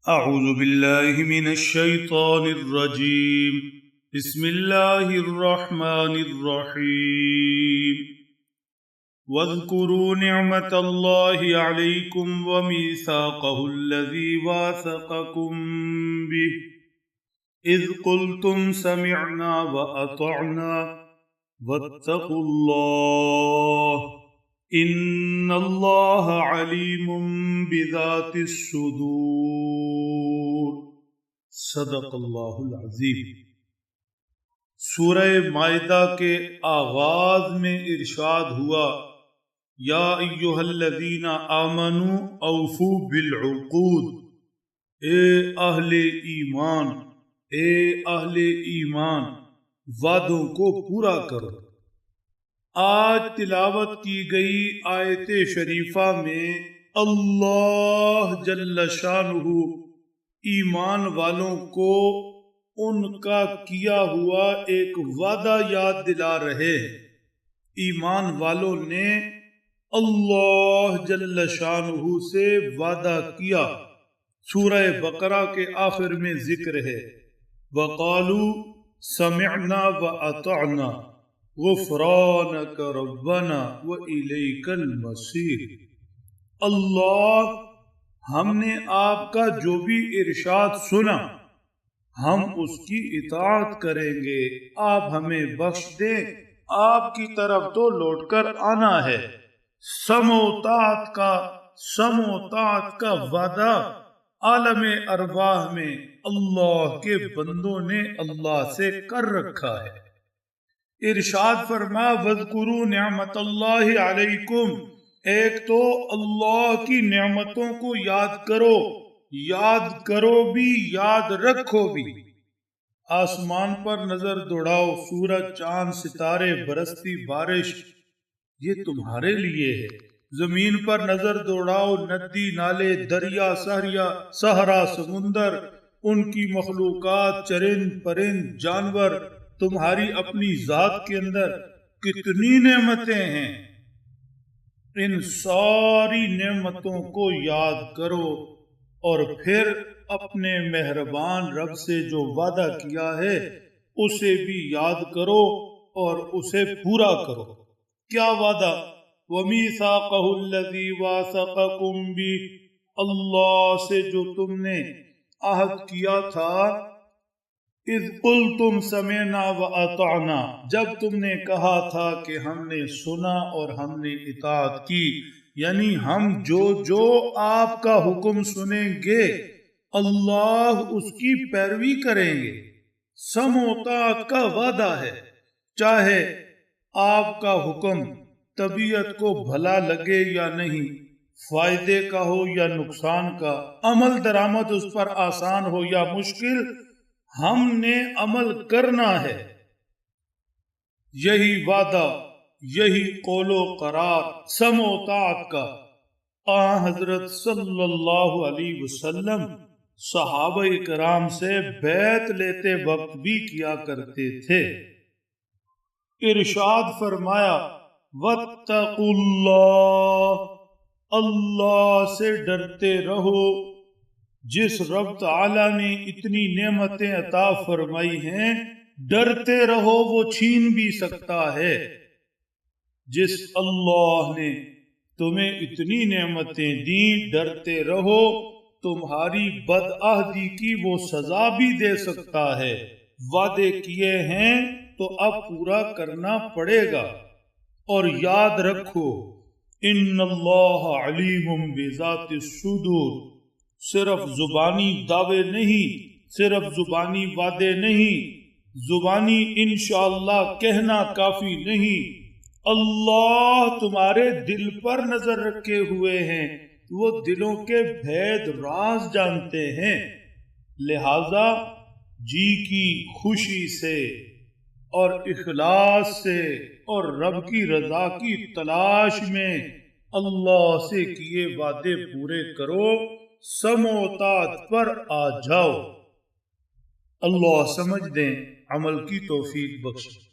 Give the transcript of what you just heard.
اعوذ باللہ من الشیطان الرجیم بسم اللہ الرحمن الرحیم واذکروا نعمت اللہ علیکم ومیثاقہ الذی واثقکم بہ اذ قلتم سمعنا واطعنا واتقوا اللہ ان اللہ علیم بذات الصدور۔ صدق اللہ العظیم۔ سورہ مائدہ کے آغاز میں ارشاد ہوا یا ایھا الذین آمنوا اوفوا بالعقود، اے اہل ایمان، اے اہل ایمان، وعدوں کو پورا کرو۔ آج تلاوت کی گئی آیت شریفہ میں اللہ جل شانہ ایمان والوں کو ان کا کیا ہوا ایک وعدہ یاد دلا رہے ہیں۔ ایمان والوں نے اللہ جل شانہ سے وعدہ کیا۔ سورہ بقرہ کے آخر میں ذکر ہے وَقَالُوا سَمِعْنَا وَأَطَعْنَا غفرانک ربنا وإلیک المصیر۔ اللہ، ہم نے آپ کا جو بھی ارشاد سنا ہم اس کی اطاعت کریں گے، آپ ہمیں بخش دیں، آپ کی طرف تو لوٹ کر آنا ہے۔ سمع و طاعت کا وعدہ عالم ارواح میں اللہ کے بندوں نے اللہ سے کر رکھا ہے۔ ارشاد فرما وَاذْكُرُوا نعمت اللہ علیکم، ایک تو اللہ کی نعمتوں کو یاد کرو بھی، یاد رکھو بھی۔ آسمان پر نظر دوڑاؤ، سورج، چاند، ستارے، برستی بارش، یہ تمہارے لیے ہے۔ زمین پر نظر دوڑاؤ، ندی، نالے، دریا، صحرا، سمندر، ان کی مخلوقات، چرند پرند، جانور، تمہاری اپنی ذات کے اندر کتنی نعمتیں ہیں۔ ان ساری نعمتوں کو یاد کرو اور پھر اپنے مہربان رب سے جو وعدہ کیا ہے اسے بھی یاد کرو اور اسے پورا کرو۔ کیا وعدہ؟ وَمِيثَاقَهُ الَّذِي وَاثَقَكُمْ بِهِ، اللہ سے جو تم نے عہد کیا تھا۔ اذ قلتم سمعنا واطعنا، جب تم نے کہا تھا کہ ہم نے سنا اور ہم نے اطاعت کی، یعنی ہم جو آپ کا حکم سنیں گے اللہ اس کی پیروی کریں گے۔ سمع و طاعت کا وعدہ ہے، چاہے آپ کا حکم طبیعت کو بھلا لگے یا نہیں، فائدے کا ہو یا نقصان کا، عمل درآمد اس پر آسان ہو یا مشکل، ہم نے عمل کرنا ہے۔ یہی وعدہ، یہی قول و قرار سمع و طاعت کا حضرت صلی اللہ علیہ وسلم صحابہ کرام سے بیعت لیتے وقت بھی کیا کرتے تھے۔ ارشاد فرمایا واتقوا اللہ، اللہ سے ڈرتے رہو۔ جس رب تعالی نے اتنی نعمتیں عطا فرمائی ہیں، ڈرتے رہو، وہ چھین بھی سکتا ہے۔ جس اللہ نے تمہیں اتنی نعمتیں دیں، ڈرتے رہو، تمہاری بدعہدی کی وہ سزا بھی دے سکتا ہے۔ وعدے کیے ہیں تو اب پورا کرنا پڑے گا۔ اور یاد رکھو ان اللہ علیم بذات الصدور، صرف زبانی دعوے نہیں، صرف زبانی وعدے نہیں، زبانی انشاءاللہ کہنا کافی نہیں، اللہ تمہارے دل پر نظر رکھے ہوئے ہیں، وہ دلوں کے بھید راز جانتے ہیں۔ لہذا جی کی خوشی سے اور اخلاص سے اور رب کی رضا کی تلاش میں اللہ سے کیے وعدے پورے کرو، سمع و طاعت پر آ جاؤ۔ اللہ سمجھ دیں، عمل کی توفیق بخشے۔